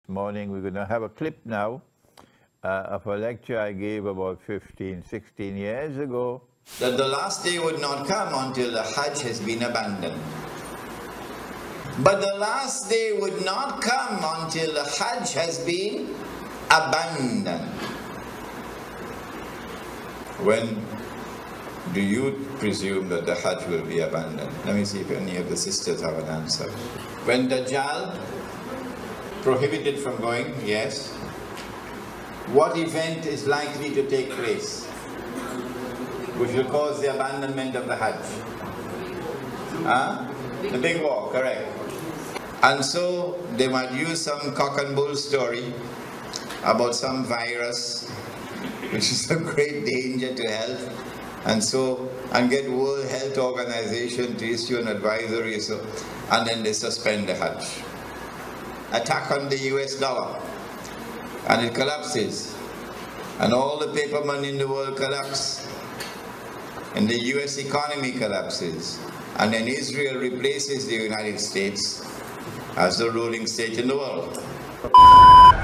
Morning, we're going to have a clip now of a lecture I gave about 15, 16 years ago. That the last day would not come until the Hajj has been abandoned. But the last day would not come until the Hajj has been abandoned. When do you presume that the Hajj will be abandoned? Let me see if any of the sisters have an answer. When Dajjal prohibited from going, yes. What event is likely to take place which will cause the abandonment of the Hajj? The big war, correct. And so they might use some cock and bull story about some virus which is a great danger to health, and get World Health Organization to issue an advisory, and then they suspend the Hajj. Attack on the US dollar, and it collapses, and all the paper money in the world collapse, and the US economy collapses, and then Israel replaces the United States as the ruling state in the world.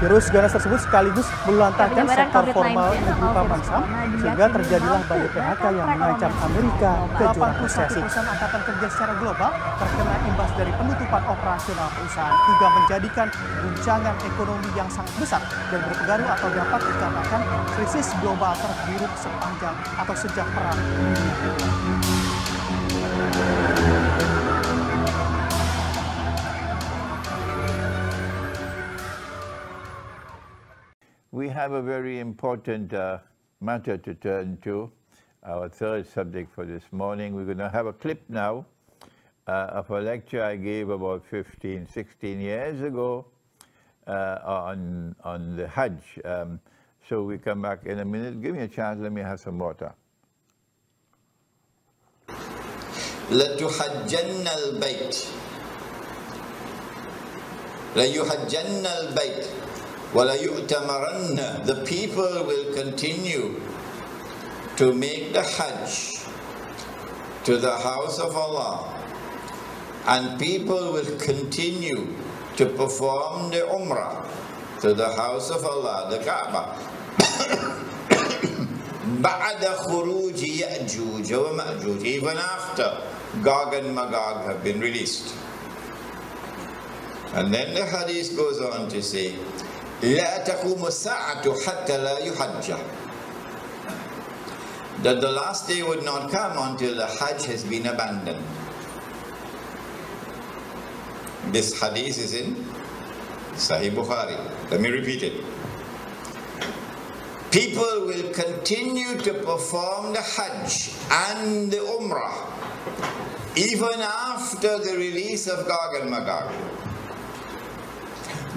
Virus ganas tersebut sekaligus melantangkan sektor formal negeri Paman Sam, sehingga terjadilah badai PHK yang mengancam Amerika ke jurang resesi. Perusahaan angkatan kerja secara global terkena imbas dari penutupan operasional perusahaan, juga menjadikan guncangan ekonomi yang sangat besar dan berpengaruh atau dapat dikatakan krisis global terburuk sepanjang atau sejak perang dunia kedua. We have a very important matter to turn to, our third subject for this morning. We're going to have a clip now of a lecture I gave about 15, 16 years ago on the Hajj. So we come back in a minute. Give me a chance, let me have some water. لَتُحَجَّنَّ الْبَيْتِ لَيُحَجَّنَّ الْبَيْتِ وَلَيُؤْتَمَرَنَّ. The people will continue to make the Hajj to the house of Allah, and people will continue to perform the Umrah to the house of Allah, the Kaaba. بَعْدَ خُرُوجِ يَأْجُوجَ وَمَأْجُوجَ. Even after Gog and Magog have been released. And then the hadith goes on to say, لا تقوم الساعة حتى لا يحج. That the last day would not come until the Hajj has been abandoned. This hadith is in Sahih Bukhari. Let me repeat it. People will continue to perform the Hajj and the Umrah even after the release of Gog and Magog.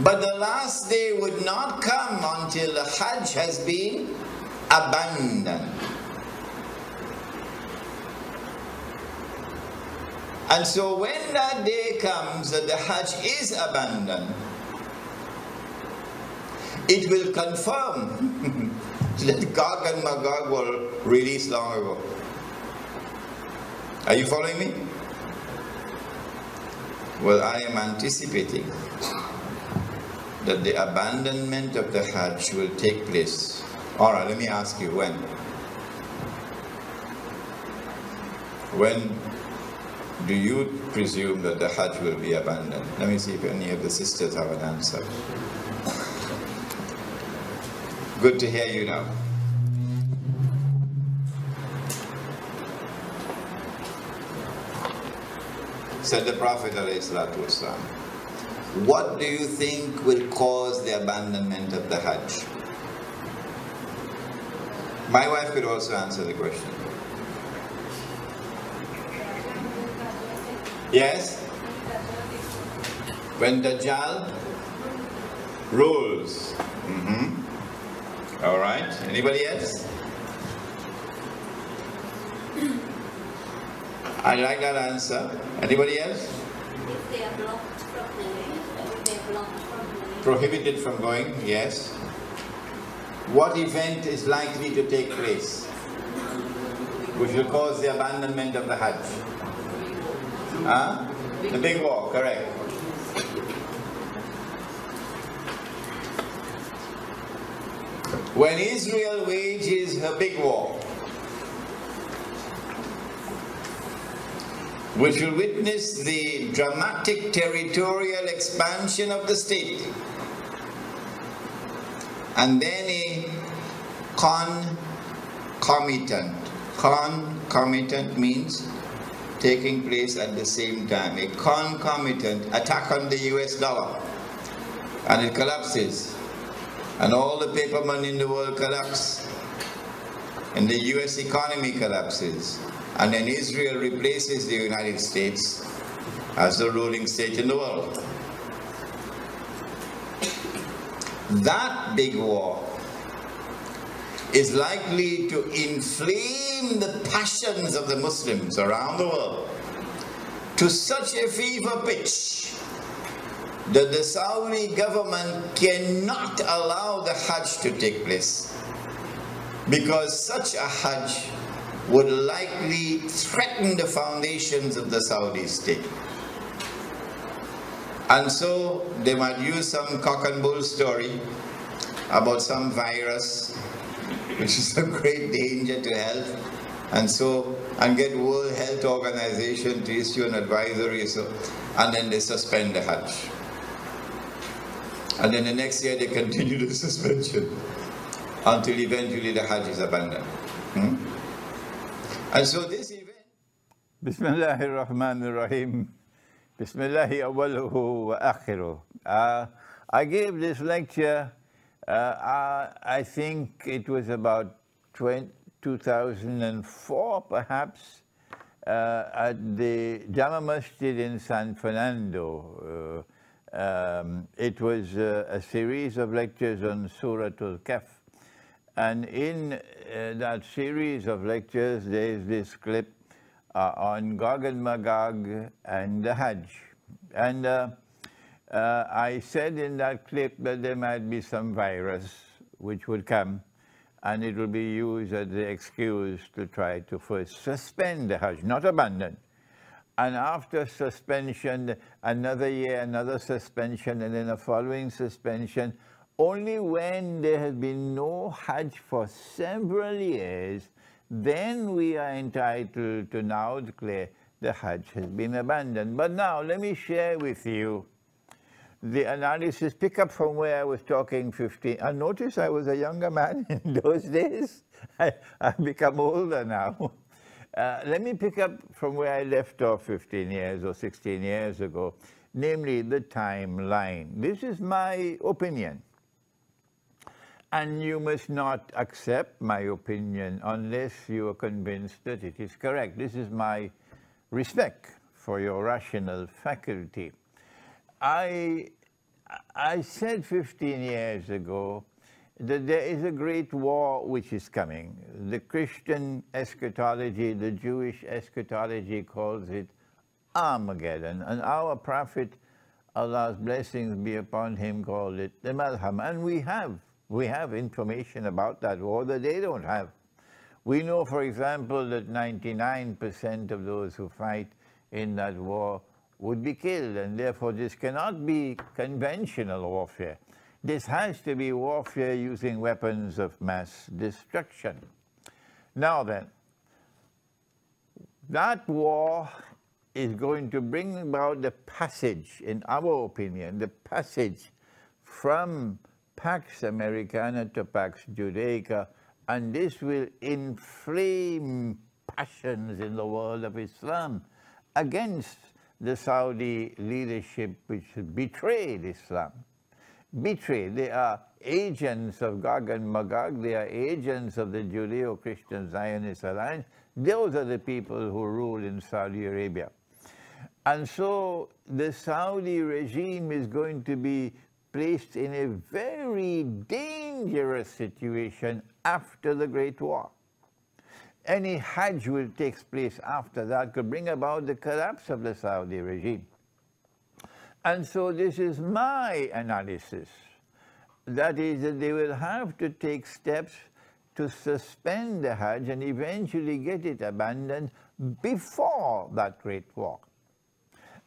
But the last day would not come until the Hajj has been abandoned. And so when that day comes that the Hajj is abandoned, it will confirm that Gog and Magog were released long ago. Are you following me? Well, I am anticipating that the abandonment of the Hajj will take place. Alright, let me ask you, when? When do you presume that the Hajj will be abandoned? Let me see if any of the sisters have an answer. Good to hear you now. Said the Prophet ﷺ, what do you think will cause the abandonment of the Hajj? My wife could also answer the question. Yes? When Dajjal rules. All right. Anybody else? I like that answer. Anybody else? If they are blocked from going. Prohibited from going, yes. What event is likely to take place which will cause the abandonment of the Hajj? The big war, correct. when Israel wages her big war, which will witness the dramatic territorial expansion of the state, and then a concomitant means taking place at the same time, a concomitant attack on the US dollar, and it collapses, and all the paper money in the world collapse, and the US economy collapses, and then Israel replaces the United States as the ruling state in the world. That big war is likely to inflame the passions of the Muslims around the world to such a fever pitch that the Saudi government cannot allow the Hajj to take place, because such a Hajj would likely threaten the foundations of the Saudi state. And so they might use some cock and bull story about some virus which is a great danger to health, and get World Health Organization to issue an advisory, and then they suspend the Hajj. And then the next year they continue the suspension until eventually the Hajj is abandoned. And so this event... Bismillahir Rahmanir Rahim. Bismillahi awwaluhu wa akhiruh. I gave this lecture, I think it was about 2004 perhaps, at the Jama Masjid in San Fernando. It was a series of lectures on Suratul Kahf. And in that series of lectures, there is this clip on Gog and Magog and the Hajj. And I said in that clip that there might be some virus which would come, and it will be used as the excuse to try to first suspend the Hajj, not abandon. And after suspension, another year, another suspension, and then a following suspension. Only when there has been no Hajj for several years, then we are entitled to now declare the Hajj has been abandoned. But now let me share with you the analysis, pick up from where I was talking 15. And notice I was a younger man in those days. I've become older now. Let me pick up from where I left off 15 years or 16 years ago, namely the timeline. This is my opinion. And you must not accept my opinion unless you are convinced that it is correct. This is my respect for your rational faculty. I said 15 years ago that there is a great war which is coming. The Christian eschatology, the Jewish eschatology calls it Armageddon. And our prophet, Allah's blessings be upon him, called it the Malham. And we have information about that war that they don't have. We know, for example, that 99% of those who fight in that war would be killed, and therefore this cannot be conventional warfare. This has to be warfare using weapons of mass destruction. Now then, that war is going to bring about the passage, in our opinion, the passage from Pax Americana to Pax Judaica, and this will inflame passions in the world of Islam against the Saudi leadership, which betrayed Islam. Betrayed. They are agents of Gog and Magog. They are agents of the Judeo-Christian Zionist Alliance. Those are the people who rule in Saudi Arabia. And so the Saudi regime is going to be placed in a very dangerous situation after the Great War. Any Hajj will take place after that could bring about the collapse of the Saudi regime. And so this is my analysis. That is, that they will have to take steps to suspend the Hajj and eventually get it abandoned before that Great War.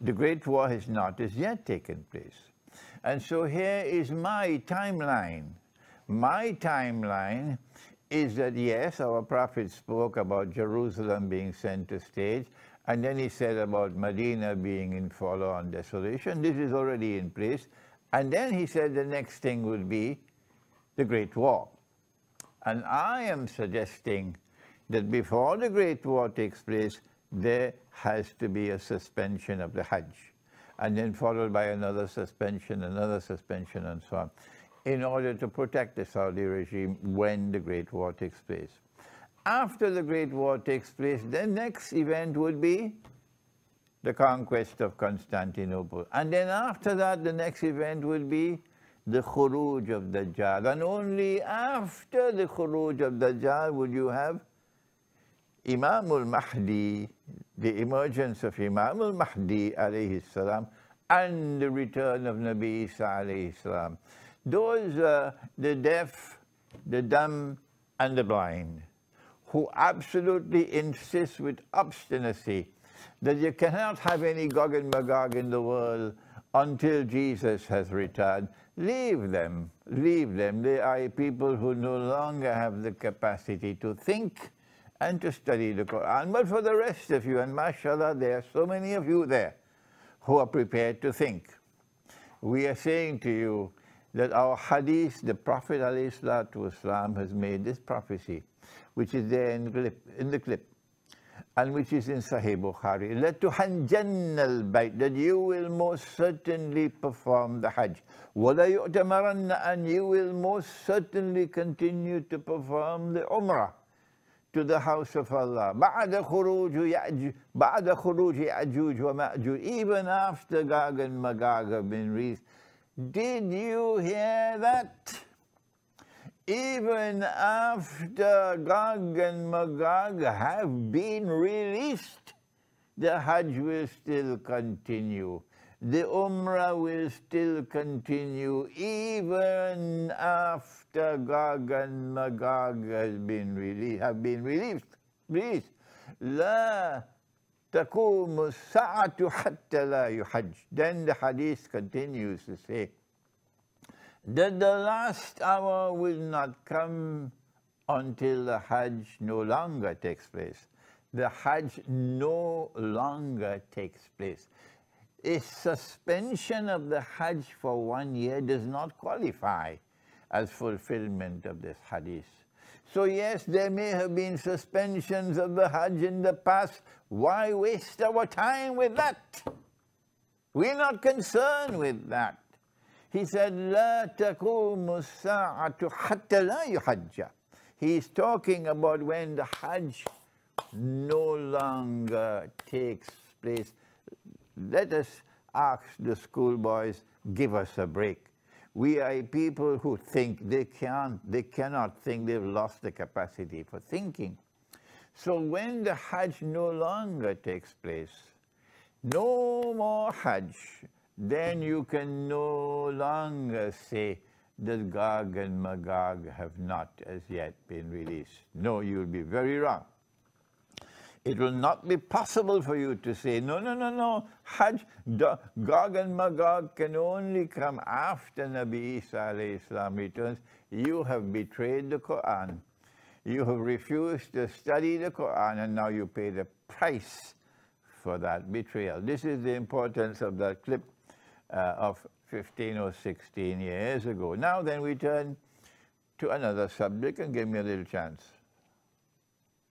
The Great War has not as yet taken place. And so here is my timeline. My timeline is that, yes, our prophet spoke about Jerusalem being center stage, and then he said about Medina being in follow-on desolation. This is already in place. And then he said the next thing would be the Great War. And I am suggesting that before the Great War takes place, there has to be a suspension of the Hajj, and then followed by another suspension, and so on, in order to protect the Saudi regime when the Great War takes place. After the Great War takes place, the next event would be the conquest of Constantinople. And then after that, the next event would be the Khuruj of Dajjal. And only after the Khuruj of Dajjal would you have Imam al-Mahdi, the emergence of Imam al-Mahdi alayhi salam, and the return of Nabi Isa alayhi salam. Those the deaf, the dumb, and the blind, who absolutely insist with obstinacy that you cannot have any Gog and Magog in the world until Jesus has returned. Leave them, leave them. They are people who no longer have the capacity to think and to study the Quran. But for the rest of you, and mashallah, there are so many of you there who are prepared to think. We are saying to you that our hadith, the Prophet ﷺ has made this prophecy, which is there in the clip, and which is in Sahih Bukhari, لَتُحَنْجَنَّ الْبَيْتِ, that you will most certainly perform the Hajj. وَلَا يُؤْتَمَرَنَّ, and you will most certainly continue to perform the Umrah to the house of Allah. بَعْدَ خُرُوجِ يَأْجُوجُ وَمَأْجُوجُ, even after Gog and Magog have been released. Did you hear that? Even after Gog and Magog have been released, the Hajj will still continue. The Umrah will still continue even after Gog and Magog have been released. لا تقوم الساعة حتى لا يحج. Then the hadith continues to say that the last hour will not come until the Hajj no longer takes place. The Hajj no longer takes place. A suspension of the Hajj for 1 year does not qualify as fulfillment of this hadith. So yes, there may have been suspensions of the Hajj in the past. Why waste our time with that? We're not concerned with that. He said, لا تقوم الساعة حتى لا يحج. He's talking about when the Hajj no longer takes place. Let us ask the schoolboys, give us a break. We are people who think. They cannot think. They've lost the capacity for thinking. So when the Hajj no longer takes place, no more Hajj, then you can no longer say that Gog and Magog have not as yet been released. No, you'll be very wrong. It will not be possible for you to say, no, Hajj, Gog and Magog can only come after Nabi Isa alayhi salam returns. You have betrayed the Quran. You have refused to study the Quran, and now you pay the price for that betrayal. This is the importance of that clip of 15 or 16 years ago. Now then we turn to another subject, and give me a little chance.